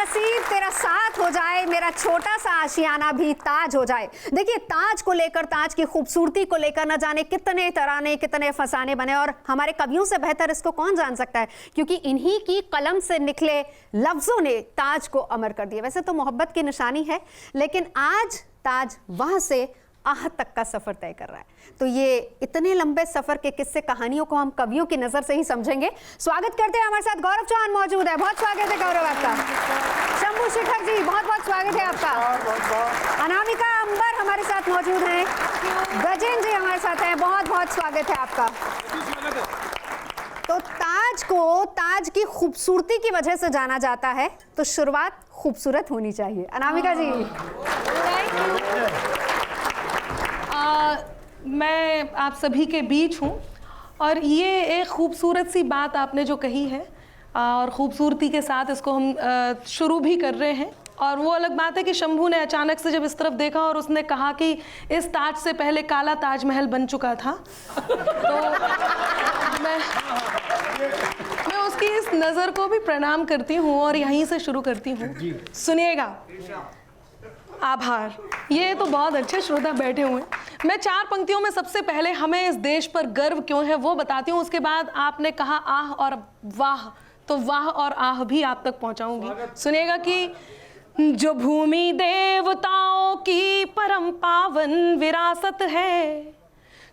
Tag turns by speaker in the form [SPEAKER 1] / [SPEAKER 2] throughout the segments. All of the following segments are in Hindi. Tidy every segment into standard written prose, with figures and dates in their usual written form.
[SPEAKER 1] नसीब तेरा साथ हो जाए, मेरा छोटा सा आशियाना भी ताज हो जाए। देखिए, ताज को लेकर, ताज की खूबसूरती को लेकर न जाने कितने तराने, कितने फसाने बने, और हमारे कवियों से बेहतर इसको कौन जान सकता है, क्योंकि इन्हीं की कलम से निकले लफ्जों ने ताज को अमर कर दिया। वैसे तो मोहब्बत की निशानी है, लेकिन आज ताज वहां से आह तक का सफर तय कर रहा है। तो ये इतने लंबे सफर के किस्से, कहानियों को हम कवियों की नजर से ही समझेंगे। स्वागत करते हैं, हमारे साथ गौरव चौहान मौजूद है। बहुत स्वागत है गौरव आपका। शंभू शेखर जी, बहुत बहुत स्वागत है आपका। अनामिका अंबर हमारे साथ मौजूद हैं। गजेंद्र जी हमारे साथ हैं, बहुत बहुत स्वागत है आपका। तो ताज को ताज की खूबसूरती की वजह से जाना जाता है, तो शुरुआत खूबसूरत होनी चाहिए। अनामिका जी।
[SPEAKER 2] मैं आप सभी के बीच हूँ और ये एक खूबसूरत सी बात आपने जो कही है, और ख़ूबसूरती के साथ इसको हम शुरू भी कर रहे हैं। और वो अलग बात है कि शंभू ने अचानक से जब इस तरफ देखा और उसने कहा कि इस ताज से पहले काला ताजमहल बन चुका था, तो मैं उसकी इस नज़र को भी प्रणाम करती हूँ और यहीं से शुरू करती हूँ। सुनिएगा, आभार। ये तो बहुत अच्छे श्रोता बैठे हुए हैं। मैं 4 पंक्तियों में सबसे पहले हमें इस देश पर गर्व क्यों है वो बताती हूँ। उसके बाद आपने कहा आह और वाह, तो वाह और आह भी आप तक पहुँचाऊंगी। सुनिएगा कि जो भूमि देवताओं की परम पावन विरासत है,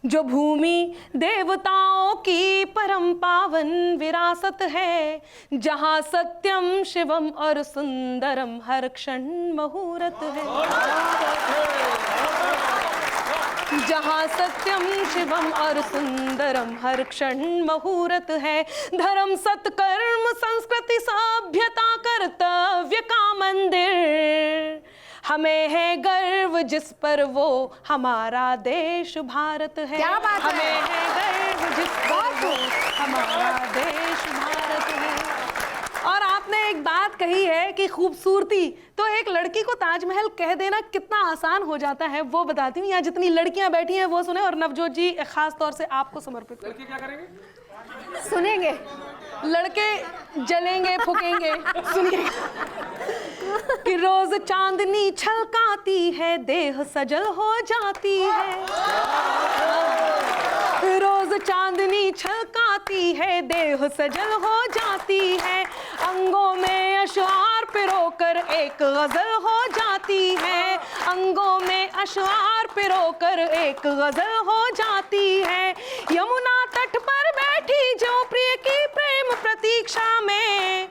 [SPEAKER 2] जो भूमि देवताओं की परम पावन विरासत है, जहाँ सत्यम शिवम और सुंदरम हर क्षण मुहूर्त है, जहाँ सत्यम शिवम और सुंदरम हर क्षण मुहूर्त है, धर्म सत्कर्म संस्कृति सभ्यता कर्तव्य का मंदिर, हमें है गर्व जिस पर वो हमारा देश भारत है।
[SPEAKER 1] क्या बात है?
[SPEAKER 2] हमें है गर्व जिस पर वो हमारा देश भारत है। और आपने एक बात कही है कि खूबसूरती, तो एक लड़की को ताजमहल कह देना कितना आसान हो जाता है वो बताती हूँ। यहाँ जितनी लड़कियाँ बैठी हैं वो सुने, और नवजोत जी खास तौर से आपको समर्पित। लड़के क्या करेंगे?
[SPEAKER 1] सुनेंगे।
[SPEAKER 2] लड़के जलेंगे, फूकेंगे। सुनिए कि रोज चांदनी छलकाती है, देह सजल हो जाती है, रोज चांदनी छलकाती है, देह सजल हो जाती है, अंगों में अशआर पिरोकर एक गजल हो जाती है, अंगों में अशआर पिरोकर एक गजल हो जाती है, यमुना तट पर बैठी जो प्रिय की प्रेम प्रतीक्षा में,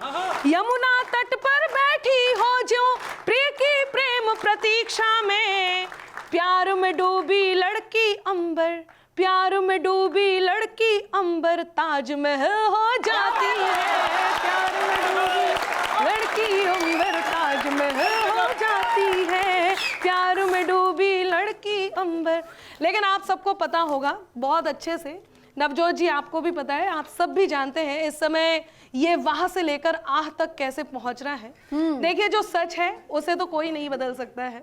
[SPEAKER 2] यमुना तट पर बैठी हो जो प्रिय की प्रेम प्रतीक्षा में, प्यार में डूबी लड़की अंबर, प्यार में डूबी लड़की अंबर ताजमहल हो जाती है, प्यार में डूबी लड़की अंबर ताजमहल हो जाती है, प्यार में डूबी लड़की अंबर। लेकिन आप सबको पता होगा बहुत अच्छे से, नवजोत जी आपको भी पता है, आप सब भी जानते हैं इस समय ये वहां से लेकर आह तक कैसे पहुंच रहा है। देखिए, जो सच है उसे तो कोई नहीं बदल सकता है,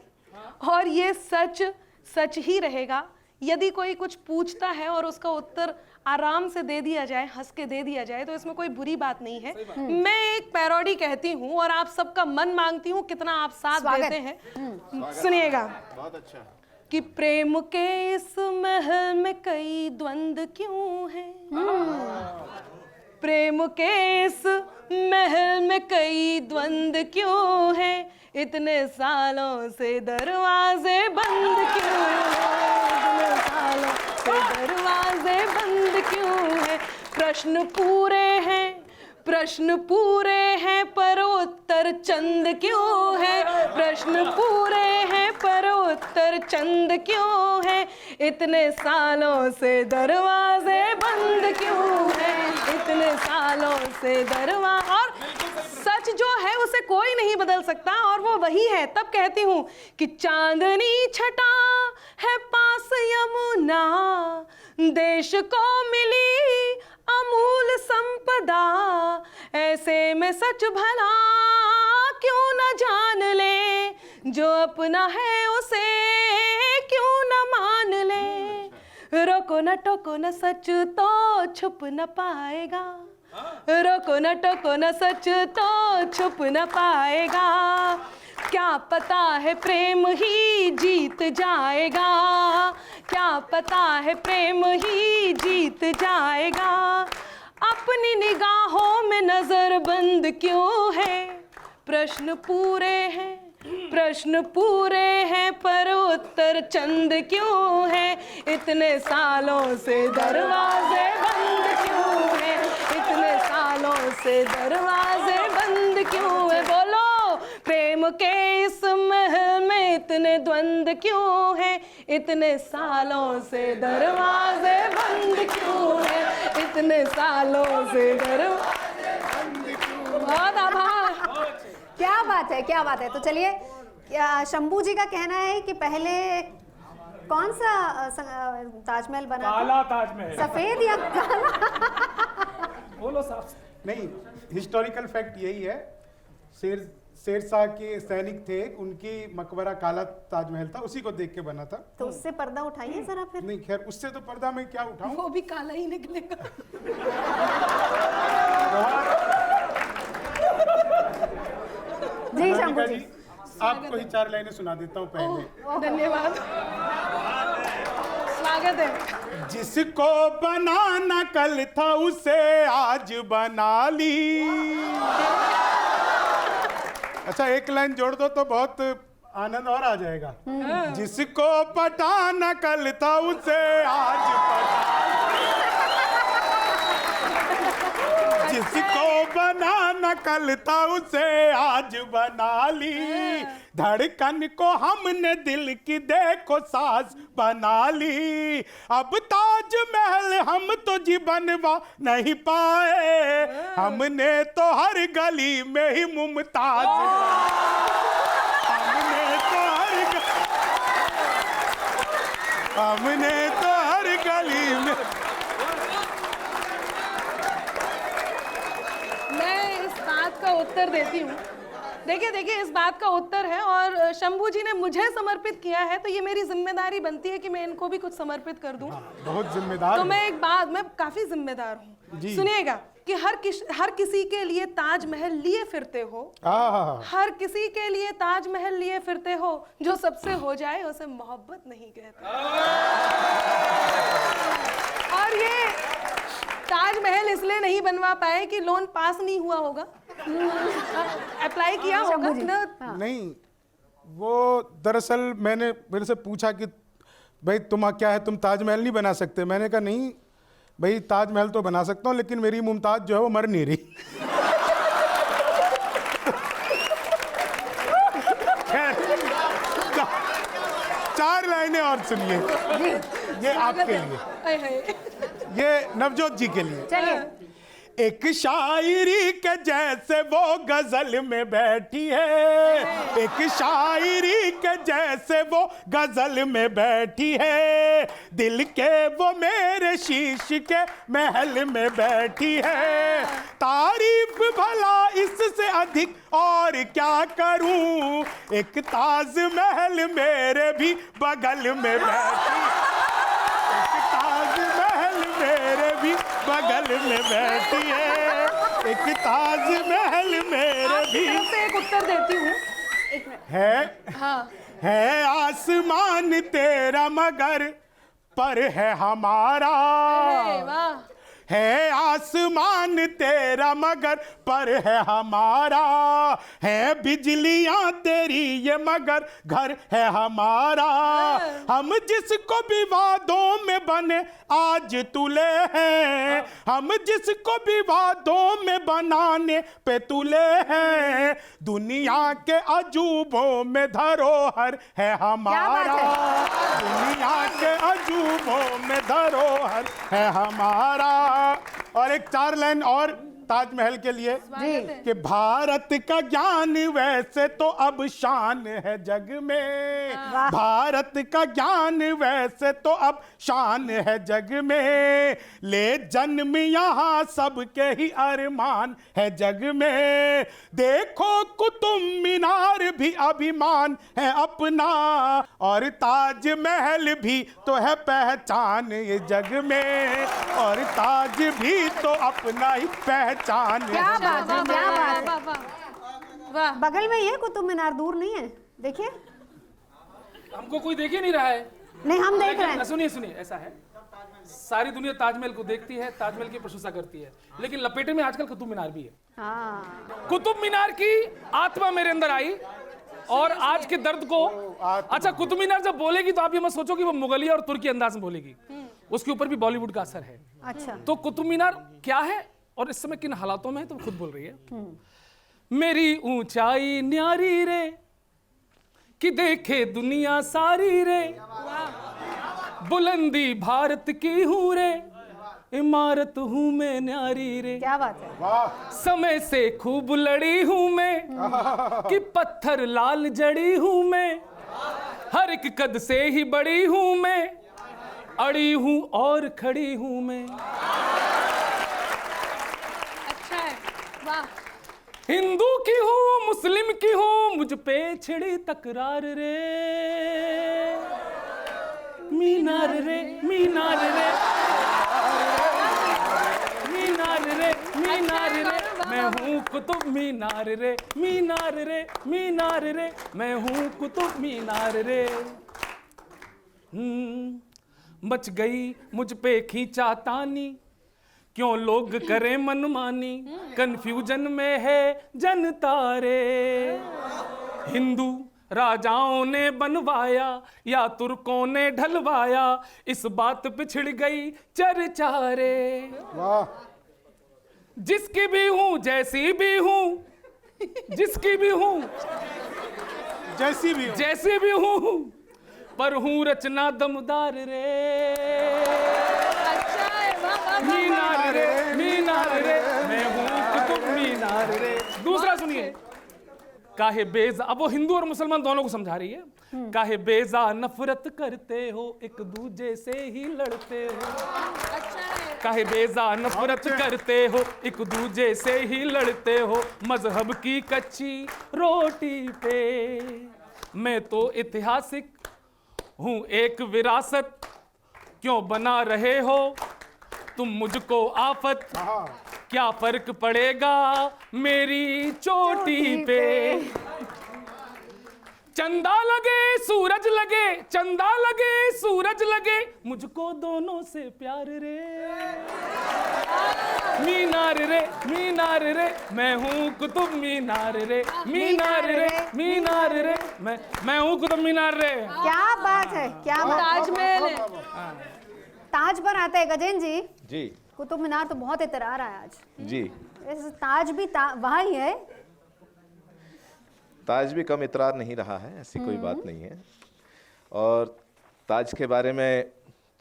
[SPEAKER 2] और ये सच सच ही रहेगा। यदि कोई कुछ पूछता है और उसका उत्तर आराम से दे दिया जाए, हंस के दे दिया जाए, तो इसमें कोई बुरी बात नहीं है। मैं एक पैरोडी कहती हूँ और आप सबका मन मांगती हूँ कितना आप साथ देते हैं। सुनिएगा,
[SPEAKER 3] बहुत अच्छा।
[SPEAKER 2] कि प्रेम के इस महल में कई द्वंद्व क्यों हैं, प्रेम के इस महल में कई द्वंद्व क्यों हैं, इतने सालों से दरवाजे बंद क्यों हैं, इतने सालों से दरवाजे बंद क्यों हैं, प्रश्न पूरे हैं, प्रश्न पूरे हैं पर उत्तर चंद क्यों है, प्रश्न पूरे हैं पर उत्तर चंद क्यों है, इतने सालों से दरवाजे बंद क्यों है, इतने सालों से दरवाजे। और सच जो है उसे कोई नहीं बदल सकता, और वो वही है। तब कहती हूँ कि चांदनी छटा है पास यमुना, देश को मिली अमूल संपदा, ऐसे में सच भला क्यों न जान ले, जो अपना है उसे क्यों न मान ले, रोको न टोको न सच तो छुप न पाएगा, रोको टोको न सच तो छुप न पाएगा, क्या पता है प्रेम ही जीत जाएगा, क्या पता है प्रेम ही जीत जाएगा। अपनी निगाहों में नजर बंद क्यों है, प्रश्न पूरे हैं, प्रश्न पूरे हैं पर उत्तर चंद क्यों है, इतने सालों से दरवाजे बंद क्यों है, इतने सालों से दरवाजे बंद क्यों है। बोलो प्रेम के इस महल में इतने द्वंद क्यों है, इतने सालों से दरवाजे बंद क्यों है, इतने सालों से दरवाजे बंद क्यों। बहुत आभार।
[SPEAKER 1] क्या बात है, क्या बात है। तो चलिए, शंभू जी का कहना है कि पहले कौन सा ताजमहल बना था?
[SPEAKER 3] काला ताजमहल।
[SPEAKER 1] सफेद या काला?
[SPEAKER 3] बोलो साहब।
[SPEAKER 4] नहीं, हिस्टोरिकल फैक्ट यही है, शेरशाह के सैनिक थे, उनकी मकबरा काला ताजमहल था, उसी को देख के बना था।
[SPEAKER 1] तो उससे पर्दा उठाइए जरा फिर।
[SPEAKER 4] नहीं खैर, उससे तो पर्दा मैं क्या उठाऊं।
[SPEAKER 2] वो भी काला ही निकलेगा।
[SPEAKER 1] जी शंभू जी,
[SPEAKER 4] आपको ही 4 लाइनें सुना देता हूँ पहले।
[SPEAKER 2] धन्यवाद, स्वागत है।
[SPEAKER 4] जिसको बनाना कल था उसे आज बना ली। अच्छा, एक लाइन जोड़ दो तो बहुत आनंद और आ जाएगा। जिसको पटाना कल था उसे आज जिसको बनाना कल था उसे आज बना ली। धड़कन को हमने दिल की देखो साज बना ली। अब ताजमहल हम तो जी बनवा नहीं पाए, हमने तो हर गली में ही मुमताज हमने तो हर गली में।
[SPEAKER 2] मैं इस बात का उत्तर देती हूँ। देखिए इस बात का उत्तर है, और शंभू जी ने मुझे समर्पित किया है, तो ये मेरी जिम्मेदारी बनती है कि मैं इनको भी कुछ समर्पित कर दूं।
[SPEAKER 4] बहुत जिम्मेदार।
[SPEAKER 2] तो मैं काफी जिम्मेदार हूँ। सुनिएगा कि हर किसी के लिए ताजमहल लिए फिरते हो, हर किसी के लिए ताजमहल लिए फिरते हो, जो सबसे हो जाए उसे मोहब्बत नहीं कहते। और ये ताजमहल इसलिए नहीं बनवा पाए कि लोन पास नहीं हुआ होगा, अप्लाई किया होगा ना।
[SPEAKER 4] नहीं, वो दरअसल मैंने मेरे से पूछा कि भाई तुम क्या है, तुम ताजमहल नहीं बना सकते? मैंने कहा नहीं भाई, ताजमहल तो बना सकता हूँ, लेकिन मेरी मुमताज जो है वो मर नहीं रही। चार लाइनें और सुनिए, ये आपके लिए, ये नवजोत जी के लिए।
[SPEAKER 1] चलिए।
[SPEAKER 4] एक शायरी के जैसे वो गजल में बैठी है, एक शायरी के जैसे वो गजल में बैठी है, दिल के वो मेरे शीश के महल में बैठी है। तारीफ भला इससे अधिक और क्या करूं, एक ताजमहल मेरे भी बगल में बैठी, एक ताजमहल मेरे भी बगल में बैठी है, एक ताजमहल मेरे भी।
[SPEAKER 2] एक उत्तर देती हूँ
[SPEAKER 4] है।
[SPEAKER 2] हाँ।
[SPEAKER 4] है आसमान तेरा मगर पर है हमारा,
[SPEAKER 2] वाह।
[SPEAKER 4] है आसमान तेरा मगर पर है हमारा, है बिजलियां तेरी ये मगर घर है हमारा। हम जिसको विवादों में बने आज तुले हैं, हम जिसको विवादों में बनाने पे तुले हैं, दुनिया के अजूबों में धरोहर है हमारा, दुनिया के अजूबों में धरोहर है हमारा। और एक 4 लाइन और ताजमहल के लिए कि भारत का ज्ञान वैसे तो अब शान है जग में, भारत का ज्ञान वैसे तो अब शान है जग में, ले जन्म यहाँ सबके ही अरमान है जग में। देखो कुतुब मीनार भी अभिमान है अपना, और ताजमहल भी तो है पहचान ये जग में, और ताज भी तो अपना ही पहचान पहचान
[SPEAKER 1] क्या
[SPEAKER 4] है।
[SPEAKER 1] बात है, क्या बात है।
[SPEAKER 2] वाह वाह वाह।
[SPEAKER 1] बगल में ये कुतुब मीनार, दूर नहीं है, देखिए।
[SPEAKER 3] हमको कोई देख ही नहीं रहा है।
[SPEAKER 1] नहीं, हम देख रहे हैं।
[SPEAKER 3] सुनिए सुनिए, ऐसा है, सारी दुनिया ताजमहल को देखती है, ताजमहल की प्रशंसा करती है, लेकिन लपेटे में आजकल कुतुब मीनार भी है।
[SPEAKER 1] हाँ,
[SPEAKER 3] कुतुब मीनार की आत्मा मेरे अंदर आई और आज के दर्द को। अच्छा, कुतुब मीनार जब बोलेगी तो आप ये मत सोचो कि वो मुगलिया और तुर्की अंदाज में बोलेगी, उसके ऊपर भी बॉलीवुड का असर है।
[SPEAKER 1] अच्छा।
[SPEAKER 3] तो कुतुब मीनार क्या है और इस समय किन हालातों में है, तो खुद बोल रही है। मेरी ऊंचाई न्यारी रे कि देखे दुनिया सारी रे, बुलंदी भारत की हूँ रे, इमारत हूँ मैं न्यारी रे।
[SPEAKER 1] क्या बात है।
[SPEAKER 3] समय से खूब लड़ी हूँ मैं कि पत्थर लाल जड़ी हूँ मैं, हर एक कद से ही बड़ी हूँ मैं, अड़ी हूँ और खड़ी हूँ मैं।
[SPEAKER 2] अच्छा है, वाह।
[SPEAKER 3] हिंदू की हूँ मुस्लिम की हूँ, मुझ पे छिड़ी तकरार रे, मीनार रे मीनार रे, मीनार रे मीनार रे, मैं हूँ कुतुब मीनार रे, मीनार रे मीनार रे, मैं हूँ कुतुब मीनार रे। मच गई मुझ पे खींचा तानी, क्यों लोग करें मनमानी, कंफ्यूजन में है जनता रे। हिंदू राजाओं ने बनवाया या तुर्कों ने ढलवाया, इस बात पिछड़ गई चर्चा रे।
[SPEAKER 4] वाह,
[SPEAKER 3] जिसकी भी हूँ जैसी भी हूँ, जिसकी भी हूँ
[SPEAKER 4] जैसी भी हो।
[SPEAKER 3] जैसी भी हूँ, पर हूँ रचना दमदार रे।
[SPEAKER 2] अच्छा है, वाह वाह वाह।
[SPEAKER 3] मीनार रे मीनार रे, मैं हूँ कुतुब मीनार रे। दूसरा सुनिए, काहे बेजा, अब वो हिंदू और मुसलमान दोनों को समझा रही है। काहे बेजा नफरत करते हो, एक दूजे से ही लड़ते हो।
[SPEAKER 2] अच्छा है।
[SPEAKER 3] काहे बेजा नफरत करते हो, एक दूजे से ही लड़ते हो, मजहब की कच्ची रोटी पे। मैं तो ऐतिहासिक हूँ एक विरासत, क्यों बना रहे हो तुम मुझको आफत, क्या फर्क पड़ेगा मेरी चोटी पे। चंदा लगे सूरज लगे, चंदा लगे सूरज लगे, मुझको दोनों से प्यार रे। मीनार रे मीनार रे, मैं हूँ कुतुब मीनार रे, मीनार रे मीनार रे, मैं हूँ कुतुब मीनार रे।
[SPEAKER 1] क्या बात है, क्या बात है।
[SPEAKER 2] ताजमहल है।
[SPEAKER 1] ताज पर आते हैं गजेंद्र जी।
[SPEAKER 5] जी
[SPEAKER 1] कुतुब मीनार तो बहुत इतरार है आज।
[SPEAKER 5] जी,
[SPEAKER 1] ऐसे ताज भी वहाँ ही है।
[SPEAKER 5] ताज भी कम इतरार नहीं रहा है, ऐसी कोई बात नहीं है। और ताज के बारे में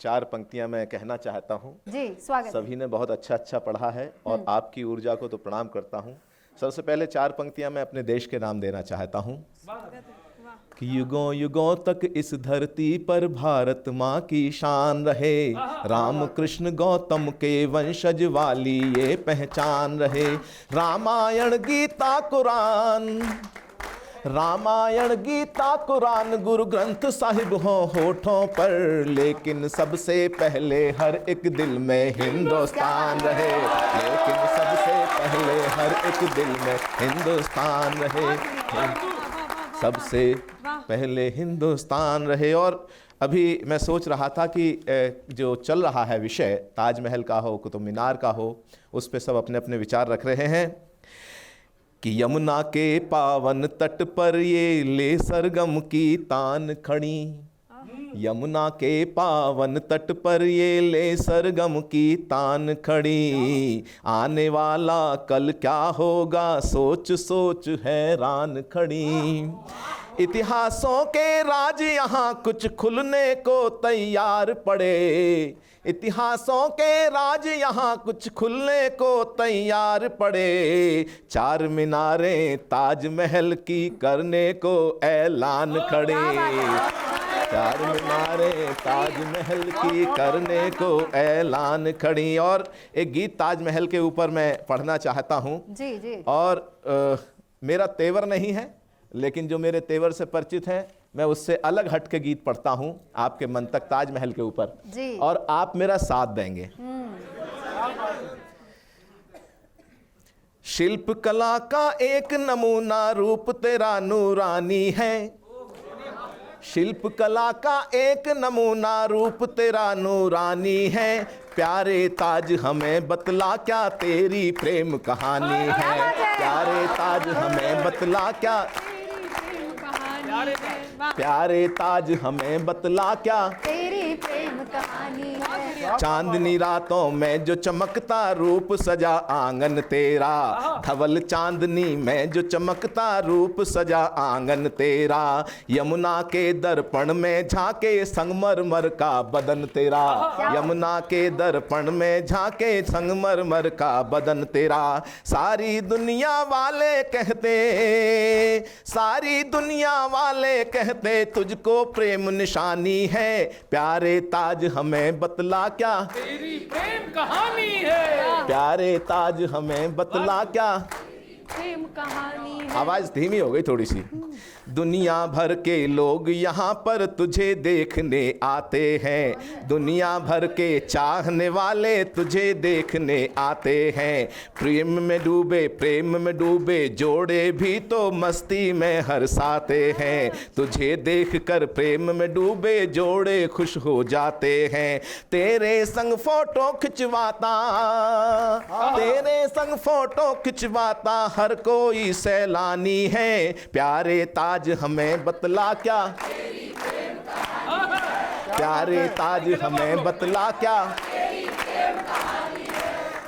[SPEAKER 5] 4 पंक्तियां मैं कहना चाहता हूं।
[SPEAKER 1] जी, स्वागत।
[SPEAKER 5] सभी ने बहुत अच्छा पढ़ा है और आपकी ऊर्जा को तो प्रणाम करता हूं। सबसे पहले 4 पंक्तियां मैं अपने देश के नाम देना चाहता हूं कि युगों युगों तक इस धरती पर भारत माँ की शान रहे, राम कृष्ण गौतम के वंशज वाली ये पहचान रहे। रामायण गीता कुरान, रामायण गीता कुरान गुरु ग्रंथ साहिब हो होठों पर, लेकिन सबसे पहले हर एक दिल में हिंदुस्तान रहे, लेकिन सबसे पहले हर एक दिल में हिंदुस्तान रहे, सबसे पहले हिंदुस्तान रहे। और अभी मैं सोच रहा था कि जो चल रहा है विषय, ताजमहल का हो, कुतुब मीनार का हो, उस पे सब अपने अपने विचार रख रहे हैं कि यमुना के पावन तट पर ये ले सरगम की तान खड़ी, यमुना के पावन तट पर ये ले सरगम की तान खड़ी, आने वाला कल क्या होगा सोच सोच हैरान खड़ी। इतिहासों के राज यहाँ कुछ खुलने को तैयार पड़े, इतिहासों के राज यहाँ कुछ खुलने को तैयार पड़े, 4 मीनारें ताजमहल की करने को ऐलान खड़े, 4 मीनारें ताजमहल की करने को ऐलान खड़ी। और एक गीत ताजमहल के ऊपर मैं पढ़ना चाहता हूँ।
[SPEAKER 1] जी जी।
[SPEAKER 5] और मेरा तेवर नहीं है, लेकिन जो मेरे तेवर से परिचित हैं, मैं उससे अलग हट के गीत पढ़ता हूँ आपके मन तक ताजमहल के ऊपर, और आप मेरा साथ देंगे। शिल्प कला का एक नमूना रूप तेरा नूरानी है। शिल्प कला का एक नमूना रूप तेरा नूरानी है। प्यारे ताज हमें बतला क्या तेरी प्रेम कहानी है। प्यारे ताज हमें बतला क्या, प्यारे ताज हमें बतला क्या
[SPEAKER 1] तेरी प्रेम कहानी है।
[SPEAKER 5] चांदनी रातों में जो चमकता रूप सजा आंगन तेरा। धवल चांदनी में जो चमकता रूप सजा आंगन तेरा। यमुना के दर्पण में झांके संगमरमर का बदन तेरा। यमुना के दर्पण में झांके संगमरमर का बदन तेरा। सारी दुनिया वाले कहते, सारी दुनिया वाले कहते तुझको प्रेम निशानी है। प्यारे ताज हमें बतला क्या
[SPEAKER 3] तेरी प्रेम कहानी है।
[SPEAKER 5] प्यारे ताज हमें बतला क्या।
[SPEAKER 2] प्रेम कहानी है।
[SPEAKER 5] आवाज धीमी हो गई थोड़ी सी। दुनिया भर के लोग यहाँ पर तुझे देखने आते हैं। दुनिया भर के चाहने वाले तुझे देखने आते हैं। प्रेम में डूबे जोड़े भी तो मस्ती में हर्षाते हैं। तुझे देखकर प्रेम में डूबे जोड़े खुश हो जाते हैं। तेरे संग फोटो खिंचवाता, तेरे संग फोटो खिंचवाता हर कोई सैलानी है। प्यारे ताज हमें बतला क्या, प्यारे ताज हमें बतला क्या।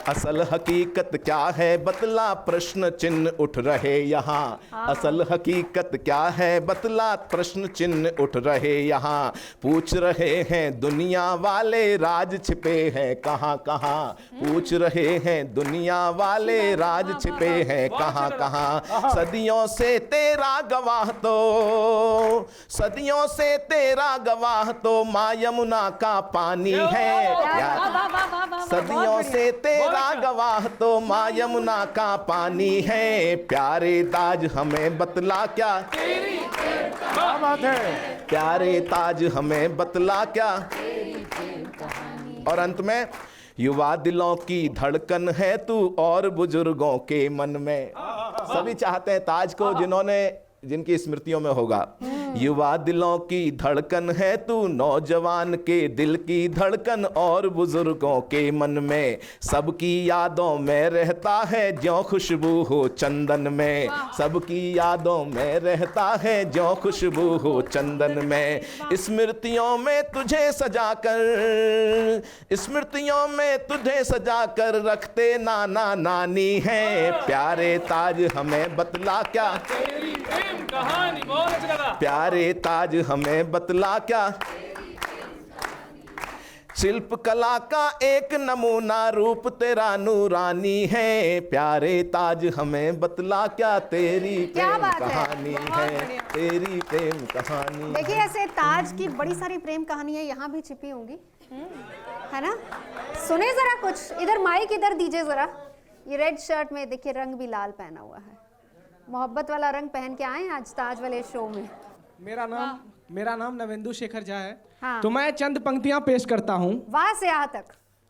[SPEAKER 5] असल हकीकत क्या है बतला, प्रश्न चिन्ह उठ रहे यहाँ। असल हकीकत क्या है बतला, प्रश्न चिन्ह उठ रहे यहाँ। पूछ रहे हैं दुनिया वाले राज छिपे हैं कहाँ कहाँ। पूछ रहे हैं दुनिया वाले राज छिपे हैं कहाँ कहाँ। सदियों से तेरा गवाह तो, सदियों से तेरा गवाह तो माँ यमुना का पानी है। सदियों से तेरा गवाह तो माँ यमुना का पानी है। प्यारे ताज हमें बतला क्या,
[SPEAKER 4] क्या बात है।
[SPEAKER 5] प्यारे ताज हमें बतला क्या। और अंत में, युवा दिलों की धड़कन है तू और बुजुर्गों के मन में। सभी चाहते हैं ताज को जिन्होंने, जिनकी स्मृतियों में होगा। युवा दिलों की धड़कन है तू, नौजवान के दिल की धड़कन और बुजुर्गों के मन में। सबकी यादों में रहता है ज्यों खुशबू हो चंदन में। सबकी यादों में रहता है ज्यों खुशबू हो चंदन में। स्मृतियों में तुझे सजाकर, स्मृतियों में तुझे सजाकर रखते नाना नानी है। प्यारे ताज हमें बतला क्या,
[SPEAKER 3] कहानी बहुत अच्छा लगा।
[SPEAKER 5] प्यारे ताज हमें बतला क्या। शिल्प कला का एक नमूना रूप तेरा नूरानी है। प्यारे ताज हमें बतला क्या तेरी
[SPEAKER 1] क्या
[SPEAKER 5] प्रेम
[SPEAKER 1] बात है।
[SPEAKER 5] कहानी है। तेरी प्रेम कहानी।
[SPEAKER 1] देखिए ऐसे ताज की बड़ी सारी प्रेम कहानियां यहाँ भी छिपी होंगी, है ना। सुने जरा कुछ, इधर माइक इधर दीजिए जरा। ये रेड शर्ट में देखिए रंग भी लाल पहना हुआ है, मोहब्बत वाला रंग पहन के आए आज ताज वाले शो में।
[SPEAKER 6] मेरा नाम नवेंदु शेखर झा है।
[SPEAKER 1] हाँ।
[SPEAKER 6] तो मैं चंद पंक्तियां पेश करता हूँ।
[SPEAKER 1] वाह से यहाँ तक।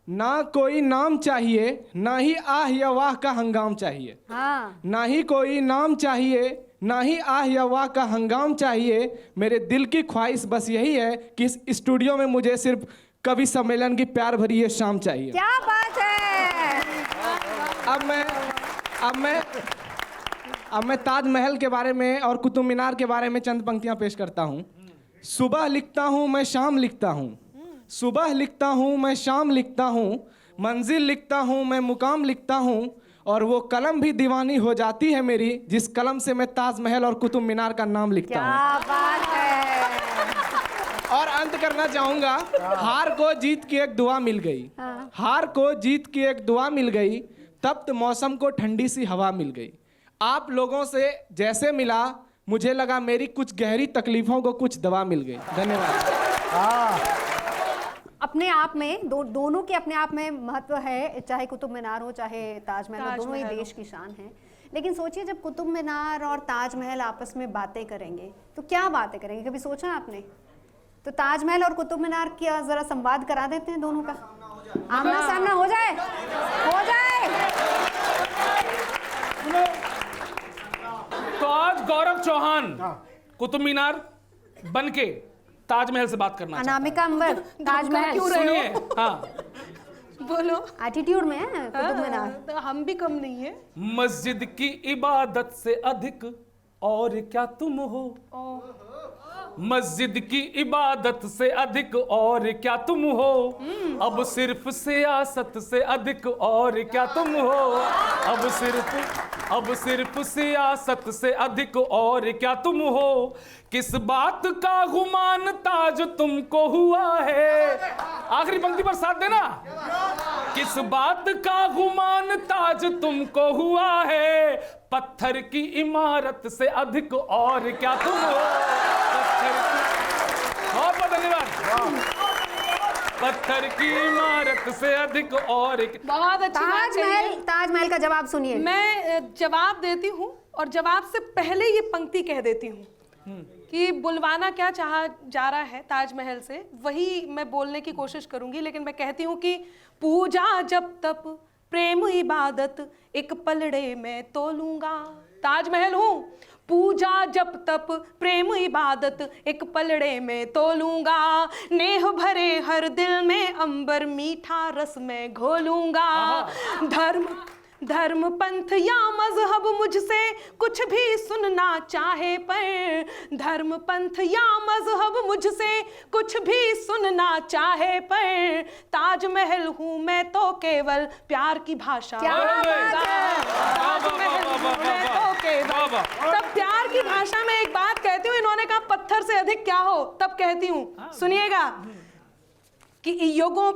[SPEAKER 6] ना कोई नाम चाहिए, ना ही आह या वाह का हंगाम चाहिए।
[SPEAKER 1] हाँ।
[SPEAKER 6] ना ही कोई नाम चाहिए, ना ही आह या वाह का हंगाम चाहिए। मेरे दिल की ख्वाहिश बस यही है कि इस स्टूडियो में मुझे सिर्फ कवि सम्मेलन की प्यार भरी ये शाम चाहिए।
[SPEAKER 1] क्या बात है।
[SPEAKER 6] अब मैं ताजमहल के बारे में और कुतुब मीनार के बारे में चंद पंक्तियां पेश करता हूं। सुबह लिखता हूं मैं शाम लिखता हूं, सुबह लिखता हूं मैं शाम लिखता हूं, मंजिल लिखता हूं मैं मुकाम लिखता हूं, और वो कलम भी दीवानी हो जाती है मेरी जिस कलम से मैं ताजमहल और कुतुब मीनार का नाम लिखता हूं।
[SPEAKER 1] क्या बात है।
[SPEAKER 6] और अंत करना चाहूंगा, हार को जीत की एक दुआ मिल गई। हार को जीत की एक दुआ मिल गई, तप्त मौसम को ठंडी सी हवा मिल गई। आप लोगों से जैसे मिला मुझे लगा मेरी कुछ गहरी तकलीफों को कुछ दवा मिल गई। धन्यवाद।
[SPEAKER 1] अपने आप में दोनों के अपने आप में महत्व है, चाहे कुतुब मीनार हो चाहे ताजमहल हो, दोनों ही देश की शान है। लेकिन सोचिए जब कुतुब मीनार और ताजमहल आपस में बातें करेंगे तो क्या बातें करेंगे, कभी सोचा आपने? तो ताजमहल और कुतुब मीनार की जरा संवाद करा देते हैं दोनों का, आमना सामना हो जाए, हो जाए।
[SPEAKER 3] चौहान कुतुब मीनार बन के ताजमहल से बात करना चाहता
[SPEAKER 1] अनामिका अंबर ताजमहल
[SPEAKER 2] क्यों रहे
[SPEAKER 3] सुनिए। हाँ,
[SPEAKER 2] बोलो।
[SPEAKER 1] एटीट्यूड में है कुतुब मीनार।
[SPEAKER 2] तो हम भी कम नहीं है।
[SPEAKER 3] मस्जिद की इबादत से अधिक और क्या तुम हो, मस्जिद की इबादत से अधिक और क्या तुम हो, अब सिर्फ सियासत से अधिक और क्या तुम हो, अब सिर्फ सियासत से अधिक और क्या तुम हो, किस बात का गुमान ताज तुमको हुआ है। आखिरी पंक्ति पर साथ देना। किस बात का गुमान ताज तुमको हुआ है, पत्थर की इमारत से अधिक और क्या तुम हो, बहुत बहुत धन्यवाद। पत्थर की इमारत से अधिक और
[SPEAKER 2] बहुत अच्छी बात है।
[SPEAKER 1] ताजमहल का जवाब सुनिए।
[SPEAKER 2] मैं जवाब देती हूँ और जवाब से पहले ये पंक्ति कह देती हूँ कि बुलवाना क्या चाहा जा रहा है ताजमहल से, वही मैं बोलने की कोशिश करूंगी। लेकिन मैं कहती हूँ कि पूजा जब तप प्रेम इबादत एक पलड़े में तोलूंगा। ताजमहल हूँ, पूजा जब तप प्रेम इबादत एक पलड़े में तोलूंगा, नेह भरे हर दिल में अंबर मीठा रस में घोलूंगा। धर्म पंथ या मजहब मुझसे कुछ भी सुनना चाहे, पर धर्म पंथ या मजहब मुझसे कुछ भी सुनना चाहे, पर ताजमहल हूँ मैं तो केवल प्यार की भाषा। ताजमहल हूँ मैं तो केवल, तब प्यार की भाषा में एक बात कहती हूँ। इन्होंने कहा पत्थर से अधिक क्या हो, तब कहती हूँ, सुनिएगा कि युगों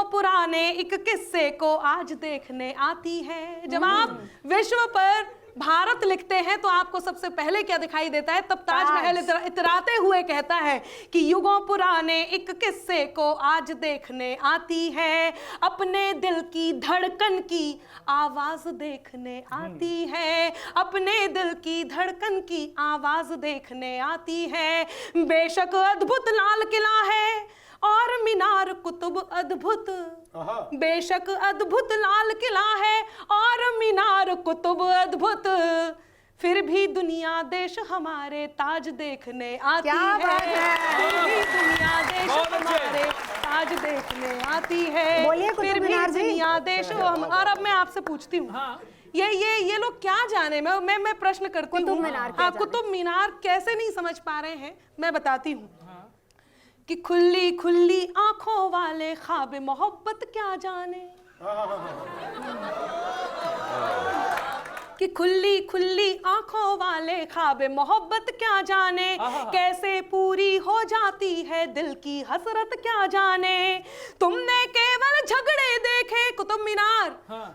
[SPEAKER 2] पुराने एक किस्से को आज देखने आती है। जब आप विश्व पर भारत लिखते हैं तो आपको सबसे पहले क्या दिखाई देता है, तब ताजमहल इतराते हुए कहता है कि युगों पुराने एक किस्से को आज देखने आती है, अपने दिल की धड़कन की आवाज देखने आती है, अपने दिल की धड़कन की आवाज देखने आती है। बेशक अद्भुत लाल किला है और मीनार कुतुब अद्भुत, बेशक अद्भुत लाल किला है और मीनार कुतुब अद्भुत, फिर भी दुनिया देश हमारे ताज देखने आती है। फिर भी दुनिया देश हमारे ताज देखने आती है।
[SPEAKER 1] बोलिए
[SPEAKER 2] फिर
[SPEAKER 1] कुतुब
[SPEAKER 2] भी
[SPEAKER 1] मीनार जी।
[SPEAKER 2] दुनिया देश हम। और अब मैं आपसे पूछती हूँ, ये लोग क्या जाने, मैं प्रश्न करती हूँ।
[SPEAKER 1] कुतुब मीनार क्या जाने?
[SPEAKER 2] कुतुब मीनार कैसे नहीं समझ पा रहे हैं, मैं बताती हूँ कि खुली खुली आंखों वाले ख्वाब मोहब्बत क्या जाने, कि खुली खुली आंखों वाले ख्वाब मोहब्बत क्या जाने, कैसे पूरी हो जाती है दिल की हसरत क्या जाने। तुमने केवल झगड़े देखे कुतुब मीनार,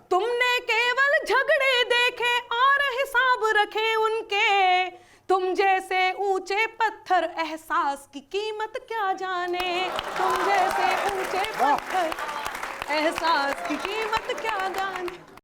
[SPEAKER 2] तुमने केवल झगड़े देखे और हिसाब रखे उनके, तुम जैसे ऊंचे पत्थर एहसास की कीमत क्या जाने, तुम जैसे ऊंचे पत्थर एहसास की कीमत क्या जाने।